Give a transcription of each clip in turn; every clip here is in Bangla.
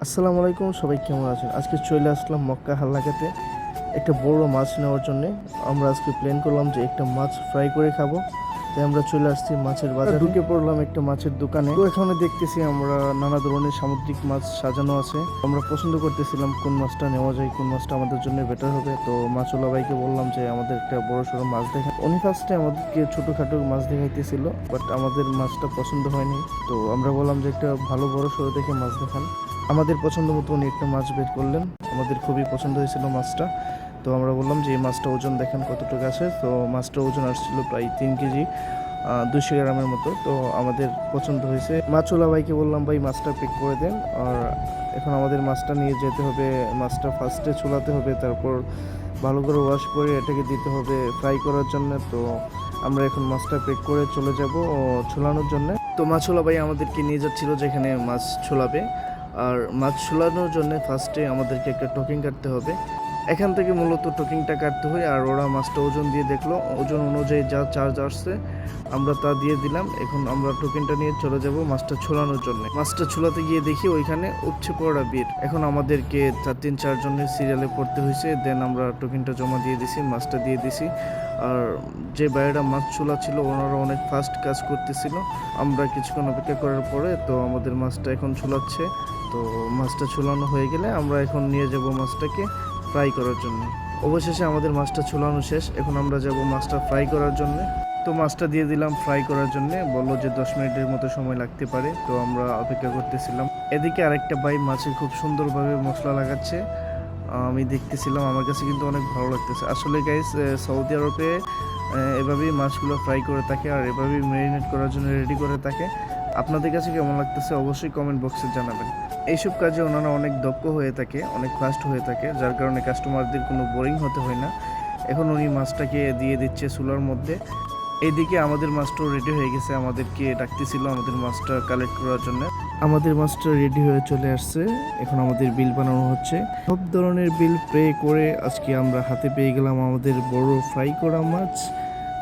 আসসালামু আলাইকুম, সবাই কেমন আছেন? আজকে চলে আসলাম মক্কা হাল্লাকাতে একটা বড় মাছ নেওয়ার জন্য। আমরা আজকে প্ল্যান করলাম যে একটা মাছ ফ্রাই করে খাবো, তাই আমরা চলে আসছি মাছের বাজারে। ঢুকে পড়লাম একটা মাছের দোকানে। তো এখানে দেখতেছি আমরা নানা ধরনের সামুদ্রিক মাছ সাজানো আছে। আমরা পছন্দ করতেছিলাম কোন মাছটা নেওয়া যায়, কোন মাছটা আমাদের জন্য বেটার হবে। তো মাছওয়ালা ভাইকে বললাম যে আমাদের একটা বড় সড়ো মাছ দেখা। উনি ফার্স্টে আমাদেরকে ছোটোখাটো মাছ দেখাইতেছিল, বাট আমাদের মাছটা পছন্দ হয়নি। তো আমরা বললাম যে একটা ভালো বড় সড়ো দেখে মাছ দেখান। আমাদের পছন্দ মতো উনি একটা মাছ বের করলেন। আমাদের খুবই পছন্দ হয়েছিল মাছটা। তো আমরা বললাম যে এই মাছটা ওজন দেখেন কতটুকু আছে। তো মাছটা ওজন আসছিল প্রায় 3 কেজি, 200 গ্রামের মতো। তো আমাদের পছন্দ হয়েছে। মাছওয়ালা ভাইকে বললাম ভাই মাছটা প্যাক করে দেন। আর এখন আমাদের মাছটা নিয়ে যেতে হবে। মাছটা ফার্স্টে ছোলাতে হবে, তারপর ভালো করে ওয়াশ করে এটাকে দিতে হবে ফ্রাই করার জন্য। তো আমরা এখন মাছটা প্যাক করে চলে যাব ছোলানোর জন্য। তো মাছওয়ালা ভাই আমাদেরকে নিয়ে যাচ্ছিল যেখানে মাছ ছোলাবে। আর মাছ ছোলানোর জন্য ফার্স্টে আমাদেরকে একটা টোকেন কাটতে হবে। এখান থেকে মূলত টোকেনটা কাটতে হয়। আর ওরা মাছটা ওজন দিয়ে দেখলো, ওজন অনুযায়ী যা চার্জ আসছে আমরা তা দিয়ে দিলাম। এখন আমরা টোকেনটা নিয়ে চলে যাব মাছটা ছোলানোর জন্য। মাছটা ছোলাতে গিয়ে দেখি ওইখানে উপচে পড়া ভিড়। এখন আমাদেরকে 3-4 জনের সিরিয়ালে পড়তে হয়েছে। দেন আমরা টোকেনটা জমা দিয়ে দিছি, মাছটা দিয়ে দিছি। আর যে বাইরেটা মাছ ছোলা ছিল ওনারা অনেক ফাস্ট কাজ করতেছিল। আমরা কিছুক্ষণ অপেক্ষা করার পরে তো আমাদের মাছটা এখন ছোলাচ্ছে। তো মাছটা ছোলানো হয়ে গেলে আমরা এখন নিয়ে যাব মাছটাকে ফ্রাই করার জন্য। অবশেষে আমাদের মাছটা ছোলানো শেষ। এখন আমরা যাব মাছটা ফ্রাই করার জন্য। তো মাছটা দিয়ে দিলাম ফ্রাই করার জন্য। বললো যে 10 মিনিটের মতো সময় লাগতে পারে। তো আমরা অপেক্ষা করতেছিলাম। এদিকে আরেকটা ভাই মাছে খুব সুন্দরভাবে মশলা লাগাচ্ছে। আমি দেখতেছিলাম, আমার কাছে কিন্তু অনেক ভালো লাগতেছে। আসলে গাইস, সৌদি আরবে এভাবেই মাছগুলো ফ্রাই করে থাকে আর এভাবেই ম্যারিনেট করার জন্য রেডি করে থাকে। আপনাদের কাছে কেমন লাগতেছে অবশ্যই কমেন্ট বক্সে জানাবেন। এইসব কাজে ওনারা অনেক দক্ষ হয়ে থাকে, অনেক ফাস্ট হয়ে থাকে, যার কারণে কাস্টমারদের কোনো বোরিং হতে হয় না। এখন উনি মাছটাকে দিয়ে দিচ্ছে চুলার মধ্যে। এইদিকে আমাদের মাছটাও রেডি হয়ে গেছে। আমাদেরকে ডাকতেছিল আমাদের মাছটা কালেক্ট করার জন্য। আমাদের মাছটা রেডি হয়ে চলে আসছে। এখন আমাদের বিল বানানো হচ্ছে। সব ধরনের বিল পে করে আজকে আমরা হাতে পেয়ে গেলাম আমাদের বড় ফ্রাই করা মাছ।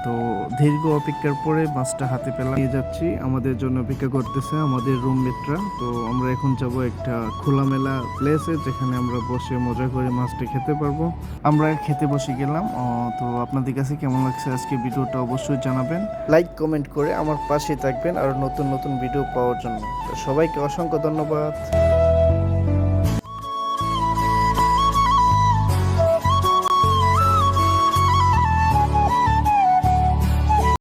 তো দীর্ঘ অপেক্ষার পরে মাছটা হাতে পেলাম। নিয়ে যাচ্ছি, আমাদের জন্য অপেক্ষা করতেছে আমাদের রুমমেটরা। তো আমরা এখন যাব একটা খোলামেলা প্লেসে, যেখানে আমরা বসে মজা করে মাছটা খেতে পারবো। আমরা খেতে বসে গেলাম। তো আপনাদের কাছে কেমন লাগছে আজকে ভিডিওটা অবশ্যই জানাবেন। লাইক কমেন্ট করে আমার পাশে থাকবেন আর নতুন নতুন ভিডিও পাওয়ার জন্য। তো সবাইকে অসংখ্য ধন্যবাদ।